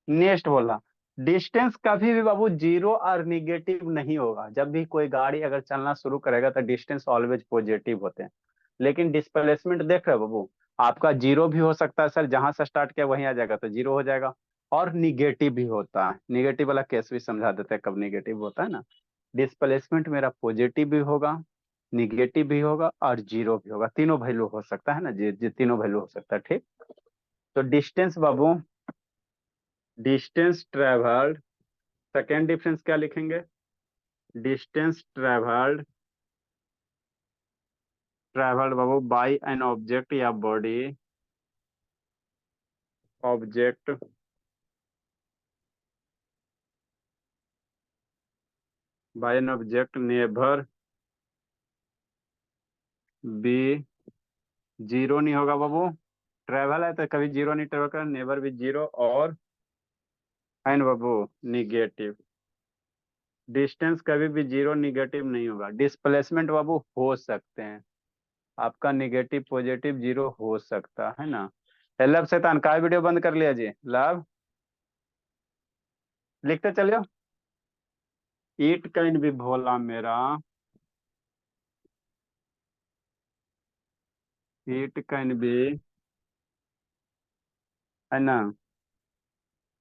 नेक्स्ट बोला, डिस्टेंस कभी भी बाबू जीरो और निगेटिव नहीं होगा। जब भी कोई गाड़ी अगर चलना शुरू करेगा तो डिस्टेंस ऑलवेज पॉजिटिव होते हैं। लेकिन डिस्प्लेसमेंट देख रहे हो बाबू, आपका जीरो भी हो सकता है सर, जहां से स्टार्ट किया वहीं आ जाएगा तो जीरो हो जाएगा। और निगेटिव भी होता है, निगेटिव वाला केस भी समझा देते हैं कब निगेटिव होता है ना। डिस्प्लेसमेंट मेरा पॉजिटिव भी होगा, निगेटिव भी होगा और जीरो भी होगा, तीनों वैल्यू हो सकता है ना जी जी, तीनों वैल्यू हो सकता है। ठीक, तो डिस्टेंस बाबू, डिस्टेंस ट्रेवल्ड, सेकेंड डिफरेंस क्या लिखेंगे? डिस्टेंस ट्रेवल्ड, ट्रेवल्ड बाबू बाय एन ऑब्जेक्ट या body, object by an object never be, zero नहीं होगा बाबू, ट्रेवल है तो कभी जीरो नहीं ट्रेवल कर, नेवर भी जीरो, और एन बाबू निगेटिव। डिस्टेंस कभी भी जीरो निगेटिव नहीं होगा। डिस्प्लेसमेंट बाबू हो सकते हैं, आपका निगेटिव पॉजिटिव जीरो हो सकता है ना। लव शैतान का वीडियो बंद कर लिया जी। लव लिखते चलियो, इट कैन भी भोला मेरा, इट कैन बी, है ना,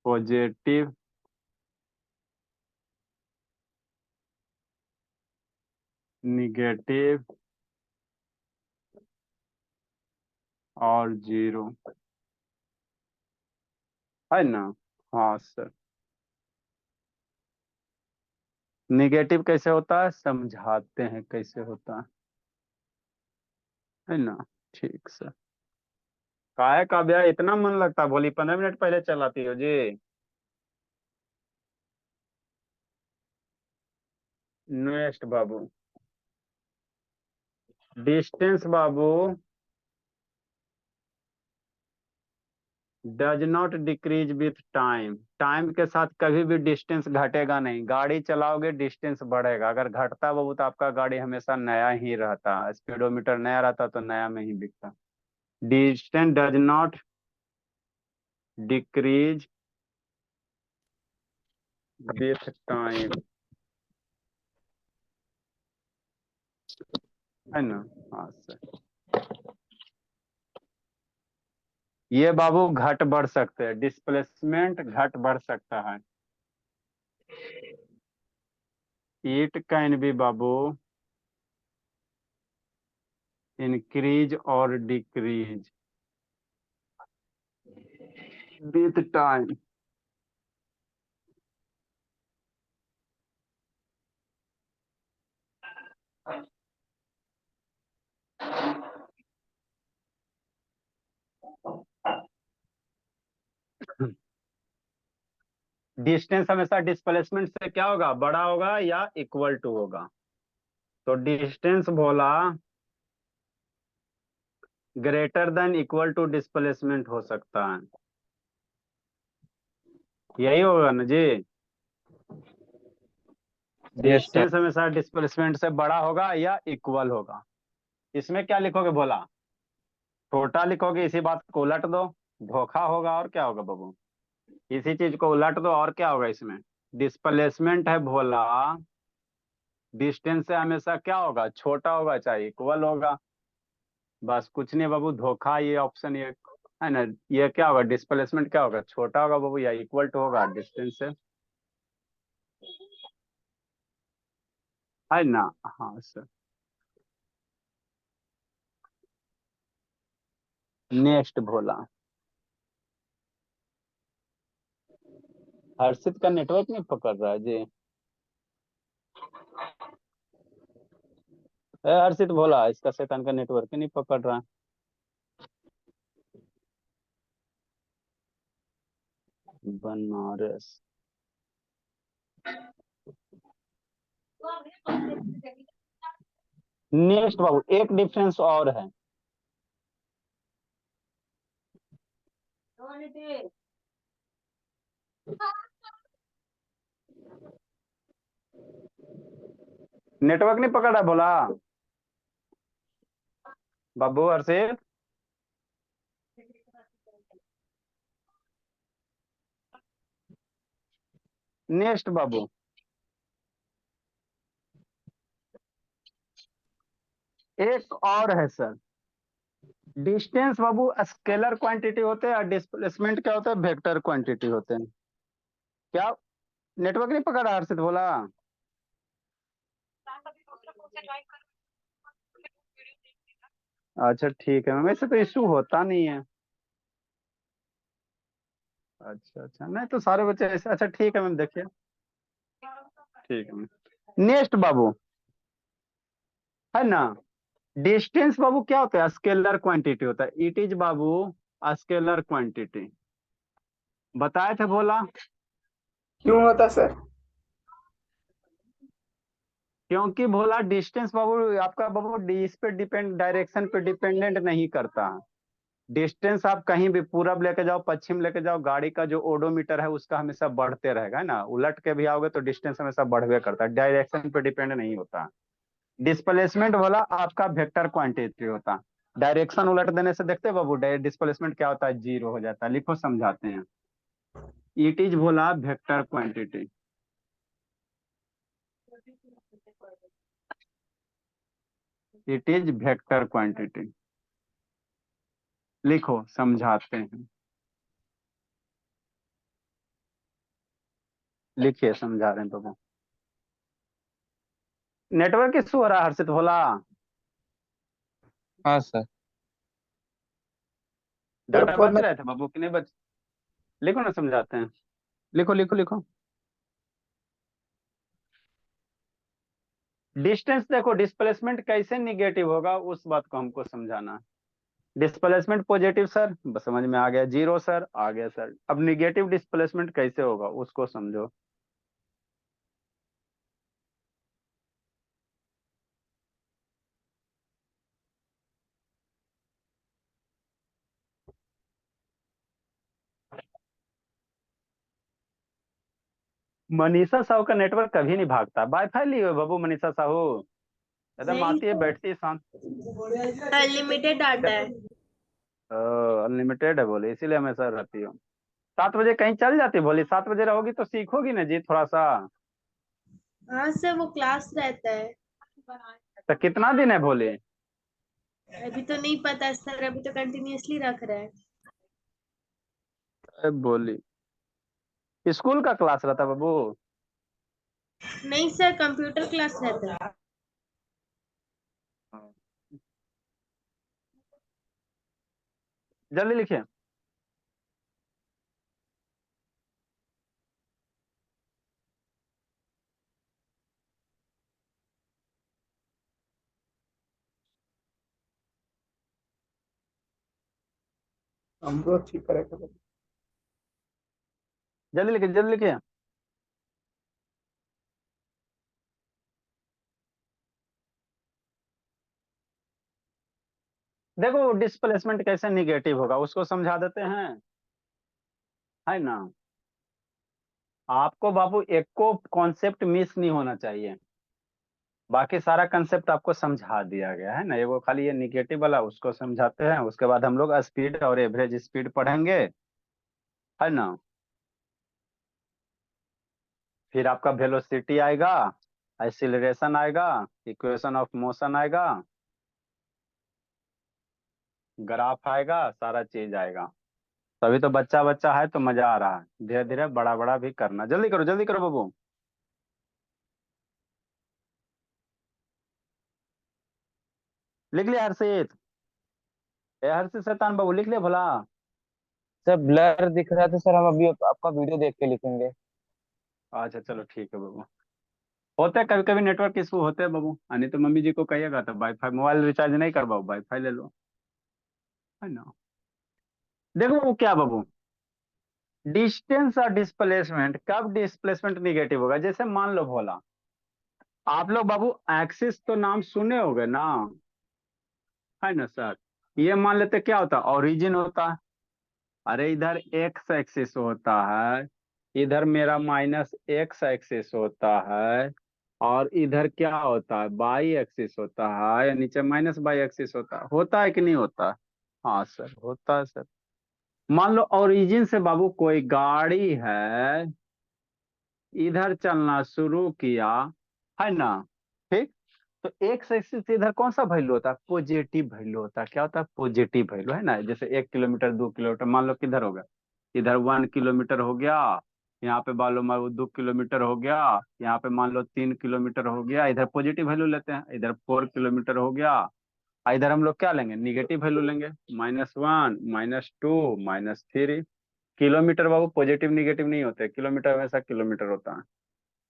पॉजिटिव निगेटिव और जीरो, है ना। हाँ सर, निगेटिव कैसे होता है समझाते हैं कैसे होता है ना। ठीक सर। काय का ब्याह इतना मन लगता है, बोली 15 मिनट पहले चलाती हो जी। नेक्स्ट बाबू, डिस्टेंस बाबू does not decrease with time, time के साथ कभी भी डिस्टेंस घटेगा नहीं। गाड़ी चलाओगे डिस्टेंस बढ़ेगा, अगर घटता बाबू तो आपका गाड़ी हमेशा नया ही रहता, स्पीडोमीटर नया रहता तो नया में ही बिकता। Distance does not decrease with time, है ना। हाँ सर, ये बाबू घट बढ़ सकते हैं, डिस्प्लेसमेंट घट बढ़ सकता है। It can be Babu increase और डिक्रीज विथ टाइम। डिस्टेंस हमेशा डिस्प्लेसमेंट से क्या होगा, बड़ा होगा या इक्वल टू होगा। तो डिस्टेंस बोला greater than equal to displacement हो सकता है, यही होगा ना जी। Yes sir. डिस्टेंस हमेशा डिस्प्लेसमेंट से बड़ा होगा या इक्वल होगा। इसमें क्या लिखोगे बोला, छोटा लिखोगे, इसी बात को उलट दो, धोखा होगा और क्या होगा बाबू, इसी चीज को उलट दो और क्या होगा इसमें। डिस्प्लेसमेंट है भोला, डिस्टेंस से हमेशा क्या होगा, छोटा होगा चाहे इक्वल होगा। बस कुछ नहीं बाबू, धोखा, ये ऑप्शन ये है ना। ये क्या होगा, डिस्प्लेसमेंट क्या होगा, छोटा होगा बाबू या इक्वल टू होगा डिस्टेंस से, है ना। हाँ सर। नेक्स्ट भोला, हर्षित का नेटवर्क नहीं पकड़ रहा है जी। हर्षित भोला, इसका शैतान का नेटवर्क ही नहीं पकड़ रहा है। बनारस, नेक्स्ट बाबू एक डिफरेंस और है। नेटवर्क नहीं पकड़ रहा भोला, बाबू हर्षित। नेक्स्ट बाबू, एक और है सर, डिस्टेंस बाबू स्केलर क्वांटिटी होते हैं और डिस्प्लेसमेंट क्या होता है, वेक्टर क्वांटिटी होते हैं। क्या नेटवर्क नहीं पकड़ा हर्षित बोला? अच्छा ठीक है मैम, वैसे तो इशू होता नहीं है। अच्छा अच्छा, नहीं तो सारे बच्चे ऐसे, अच्छा ठीक है मैम, देखिए ठीक है मैम। नेक्स्ट बाबू, है ना, डिस्टेंस बाबू क्या होता है, स्केलर क्वांटिटी होता है। It is Babu scalar quantity, बताए थे बोला। क्यों होता सर? क्योंकि बोला डिस्टेंस बाबू आपका बाबू इस पे डिपेंड, डायरेक्शन पे डिपेंडेंट नहीं करता। डिस्टेंस आप कहीं भी पूरब लेके जाओ, पश्चिम लेके जाओ, गाड़ी का जो ओडोमीटर है उसका हमेशा बढ़ते रहेगा, है ना। उलट के भी आओगे तो डिस्टेंस हमेशा बढ़वे करता है, डायरेक्शन पे डिपेंड नहीं होता। डिस्प्लेसमेंट वाला आपका वेक्टर क्वांटिटी होता। डायरेक्शन उलट देने से देखते हैं बाबू, डिस्प्लेसमेंट क्या होता है, जीरो हो जाता है। लिखो समझाते हैं। इट इज बोला vector quantity, it is vector quantity. लिखो समझाते हैं, लिखिए समझा रहे हैं बाबू। नेटवर्क इशू हो रहा है हर्षित भोला? हाँ सर। सर डाटा बच फॉर्मेट। रहे थे बाबू कि नहीं बच? लिखो ना समझाते हैं, लिखो लिखो लिखो। डिस्टेंस देखो, डिस्प्लेसमेंट कैसे निगेटिव होगा उस बात को हमको समझाना। डिस्प्लेसमेंट पॉजिटिव सर, बस समझ में आ गया। जीरो सर, आ गया सर। अब निगेटिव डिस्प्लेसमेंट कैसे होगा उसको समझो। मनीषा साहू का नेटवर्क कभी नहीं भागता। वाईफाई लिए हो बाबू मनीषा साहू? एकदम नहीं आती है सर, बैठती है शांत। अनलिमिटेड डाटा है। अनलिमिटेड है बोले, इसीलिए हमेशा रहती हो। 7 बजे कहीं चल जाती भोली, 7 बजे रहोगी तो सीखोगी ना जी थोड़ा सा। हाँ सर, वो क्लास रहता है। तो कितना दिन है भोली? अभी तो नहीं पता सर, अभी तो कंटिन्यूअसली रख रहा है। बोली स्कूल का क्लास रहता बाबू? नहीं सर, कंप्यूटर क्लास रहता है। जल्दी लिखिए। हम लोग ठीक करेंगे। जल्दी लिखिए, जल्दी लिखिए। देखो डिस्प्लेसमेंट कैसे निगेटिव होगा उसको समझा देते हैं, है ना। आपको बाबू एक को कॉन्सेप्ट मिस नहीं होना चाहिए। बाकी सारा कंसेप्ट आपको समझा दिया गया है ना, ये वो खाली ये निगेटिव वाला उसको समझाते हैं। उसके बाद हम लोग स्पीड और एवरेज स्पीड पढ़ेंगे, है ना। फिर आपका वेलोसिटी आएगा, एक्सीलरेशन आएगा, इक्वेशन ऑफ मोशन आएगा, ग्राफ आएगा, सारा चीज आएगा। तभी तो बच्चा बच्चा है तो मजा आ रहा है। धीरे धीरे बड़ा बड़ा भी करना। जल्दी करो, जल्दी करो बाबू। लिख लिया हर्षित? ए हर्षित शैतान बाबू लिख लिया भला? सर ब्लर दिख रहा था सर, हम अभी आपका वीडियो देख के लिखेंगे। अच्छा चलो ठीक है बाबू। होते हैं कभी कभी नेटवर्क इशू होते हैं बाबू, नहीं तो मम्मी जी को कहिएगा तो वाईफाई, मोबाइल रिचार्ज नहीं करवाओ, वाईफाई ले लो, है ना। देखो वो क्या बाबू, डिस्टेंस और डिस्प्लेसमेंट, कब डिस्प्लेसमेंट निगेटिव होगा, जैसे मान लो भोला, आप लोग बाबू एक्सिस तो नाम सुने होंगे ना, है ना सर। ये मान लेते क्या होता है, ओरिजिन होता है। अरे इधर एक्स एक्सिस होता है, इधर मेरा माइनस एक्स एक्सिस होता है, और इधर क्या होता है, बाई एक्सिस होता है, या नीचे माइनस बाई एक्सिस होता है कि नहीं होता? हाँ सर होता है सर। मान लो ओरिजिन से बाबू कोई गाड़ी है, इधर चलना शुरू किया, है ना, ठीक। तो एक्स एक्सिस से इधर कौन सा वैल्यू होता है? पॉजिटिव वैल्यू होता है। क्या होता है? पॉजिटिव वैल्यू, है ना। जैसे 1 किलोमीटर 2 किलोमीटर, मान लो किधर हो गया, इधर 1 किलोमीटर हो गया, यहाँ पे मान लो 2 किलोमीटर हो गया, यहाँ पे मान लो 3 किलोमीटर हो गया, इधर पॉजिटिव वैल्यू लेते हैं, इधर 4 किलोमीटर हो गया, इधर हम लोग क्या लेंगे? निगेटिव वैल्यू लेंगे, -1 -2 -3। किलोमीटर बाबू पॉजिटिव निगेटिव नहीं होते, किलोमीटर हमेशा किलोमीटर होता है।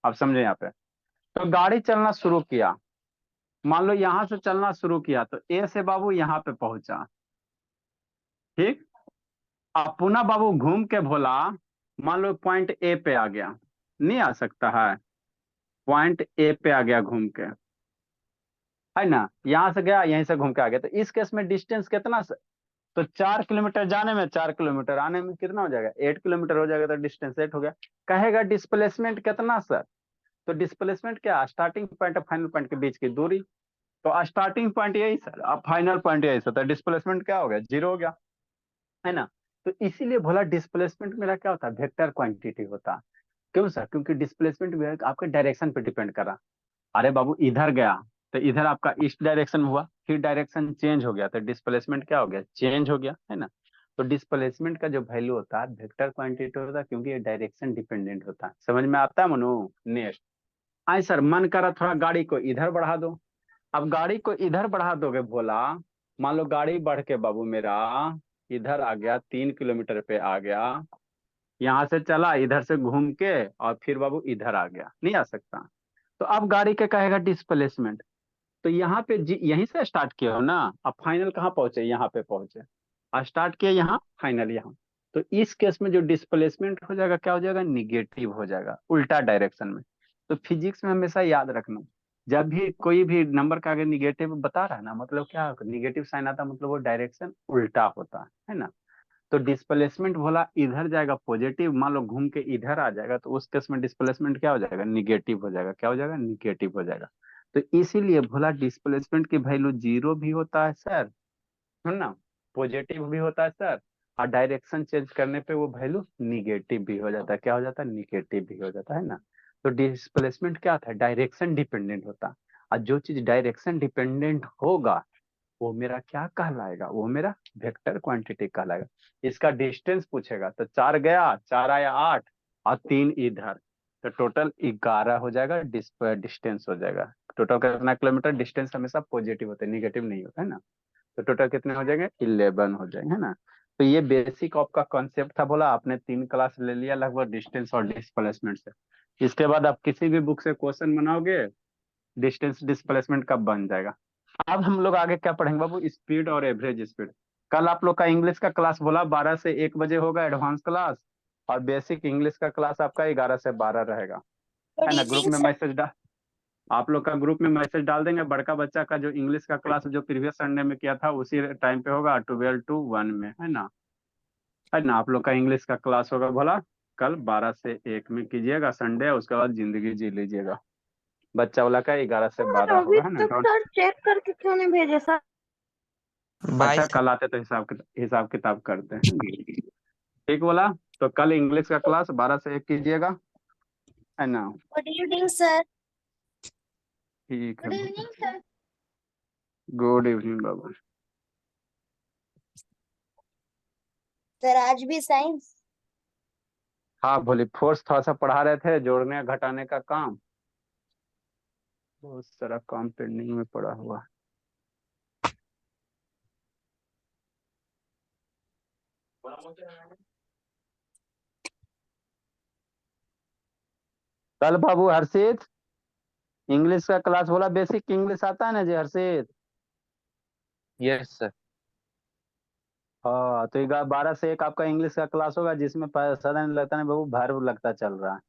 आप समझे यहाँ पे। तो गाड़ी चलना शुरू किया, मान लो यहां से चलना शुरू किया, तो ए से बाबू यहाँ पे पहुंचा, ठीक। अब पुनः बाबू घूम के बोला, मान लो पॉइंट ए पे आ गया, नहीं आ सकता है, पॉइंट ए पे आ गया घूम के, है ना, यहां से गया, यहीं से घूम के आ गया। तो इस केस में डिस्टेंस कितना? तो 4 किलोमीटर जाने में, 4 किलोमीटर आने में कितना हो जाएगा? 8 किलोमीटर हो जाएगा। तो डिस्टेंस 8 हो गया। कहेगा डिस्प्लेसमेंट कितना सर? तो डिस्प्लेसमेंट क्या? स्टार्टिंग पॉइंट और फाइनल पॉइंट के बीच की दूरी। तो स्टार्टिंग पॉइंट यही सर, अब फाइनल पॉइंट यही सर, तो डिस्प्लेसमेंट क्या हो गया? 0 हो गया, है ना। तो इसीलिए बोला डिस्प्लेसमेंट मेरा क्या होता है? वेक्टर क्वांटिटी होता है। क्यों सर? क्योंकि डिस्प्लेसमेंट आपके डायरेक्शन पे डिपेंड कर रहा। अरे बाबू इधर गया, तो इधर आपका ईस्ट डायरेक्शन हुआ, फिर डायरेक्शन चेंज हो गया, तो डिस्प्लेसमेंट क्या हो गया? चेंज हो गया, है ना। तो डिस्प्लेसमेंट का जो वैल्यू होता है वेक्टर क्वांटिटी होता है, क्योंकि ये डायरेक्शन डिपेंडेंट होता है। समझ में आता है मनु? नेक्स्ट। आई सर, मन करा थोड़ा गाड़ी को इधर बढ़ा दो। अब गाड़ी को इधर बढ़ा दोगे बोला, मान लो गाड़ी बढ़ के बाबू मेरा इधर आ गया, 3 किलोमीटर पे आ गया, यहाँ से चला इधर से घूम के, और फिर बाबू इधर आ गया, नहीं आ सकता। तो अब गाड़ी के कहेगा डिस्प्लेसमेंट। तो यहाँ पे यहीं से स्टार्ट किया हो ना, अब फाइनल कहाँ पहुंचे? यहाँ पे पहुंचे, स्टार्ट किया यहाँ, फाइनल यहाँ। तो इस केस में जो डिस्प्लेसमेंट हो जाएगा, क्या हो जाएगा? निगेटिव हो जाएगा, उल्टा डायरेक्शन में। तो फिजिक्स में हमेशा याद रखना, जब भी कोई भी नंबर का आगे निगेटिव बता रहा है ना, मतलब क्या निगेटिव साइन आता है, मतलब वो डायरेक्शन उल्टा होता है ना। तो डिस्प्लेसमेंट बोला इधर जाएगा पॉजिटिव, मान लो घूम के इधर आ जाएगा, तो उस केस में डिस्प्लेसमेंट क्या हो जाएगा? निगेटिव हो जाएगा। क्या हो जाएगा? निगेटिव हो जाएगा। तो इसीलिए बोला डिस्प्लेसमेंट की वैल्यू 0 भी होता है सर, है ना, पॉजिटिव भी होता है सर, और डायरेक्शन चेंज करने पे वो वैल्यू निगेटिव भी हो जाता है। क्या हो जाता है? निगेटिव भी हो जाता है ना। तो डिस्प्लेसमेंट क्या था? डायरेक्शन डिपेंडेंट होता है। और जो चीज डायरेक्शन डिपेंडेंट होगा वो मेरा क्या कहलाएगा? वो मेरा वेक्टर क्वांटिटी कहलाएगा। इसका डिस्टेंस पूछेगा, तो 4 गया, 4 आया 8, और 3 इधर, तो टोटल 11 हो जाएगा, डिस्टेंस हो जाएगा। टोटल कितना किलोमीटर? डिस्टेंस हमेशा पॉजिटिव होता है, निगेटिव नहीं होता है ना। तो टोटल कितने हो जाएंगे? 11 हो जाएंगे, है ना। तो ये बेसिक आपका कॉन्सेप्ट था। बोला आपने 3 क्लास ले लिया लगभग डिस्टेंस और डिस्प्लेसमेंट से। इसके बाद आप किसी भी बुक से क्वेश्चन बनाओगे, डिस्टेंस डिस्प्लेसमेंट का बन जाएगा। अब हम लोग आगे क्या पढ़ेंगे बाबू? स्पीड और एवरेज स्पीड। कल आप लोग का इंग्लिश का क्लास बोला 12 से 1 बजे होगा, एडवांस क्लास। और बेसिक इंग्लिश का क्लास आपका 11 से 12 रहेगा, है ना। ग्रुप में मैसेज डाल, आप लोग का ग्रुप में मैसेज डाल देंगे। बड़का बच्चा का जो इंग्लिश का क्लास जो प्रीवियस संडे में किया था उसी टाइम पे होगा, 12 to 1 में, है ना। है ना, आप लोग का इंग्लिश का क्लास होगा बोला कल 12 से 1 में कीजिएगा, संडे है, उसके बाद जिंदगी जी लीजिएगा। बच्चा वाला का 11 से 12 अभी होगा, है ना। तक सर चेक करके क्यों नहीं भेजे सर? अच्छा, कल आते तो हिसाब किताब करते हैं। ठीक बोला। तो कल इंग्लिश का क्लास 12 से 1 कीजिएगा, है ना। Good evening sir. ठीक है, good evening sir. Good evening बाबू। सर आज भी साइंस? हाँ बोली, फोर्स थोड़ा सा पढ़ा रहे थे, जोड़ने घटाने का काम, बहुत सारा काम पेंडिंग में पड़ा हुआ। कल बाबू हर्षित इंग्लिश का क्लास बोला, बेसिक इंग्लिश आता है ना जी हर्षित? Yes sir. हाँ, तो 12 से 1 आपका इंग्लिश का क्लास होगा, जिसमें सडन लगता है बाबू भर्व लगता चल रहा है।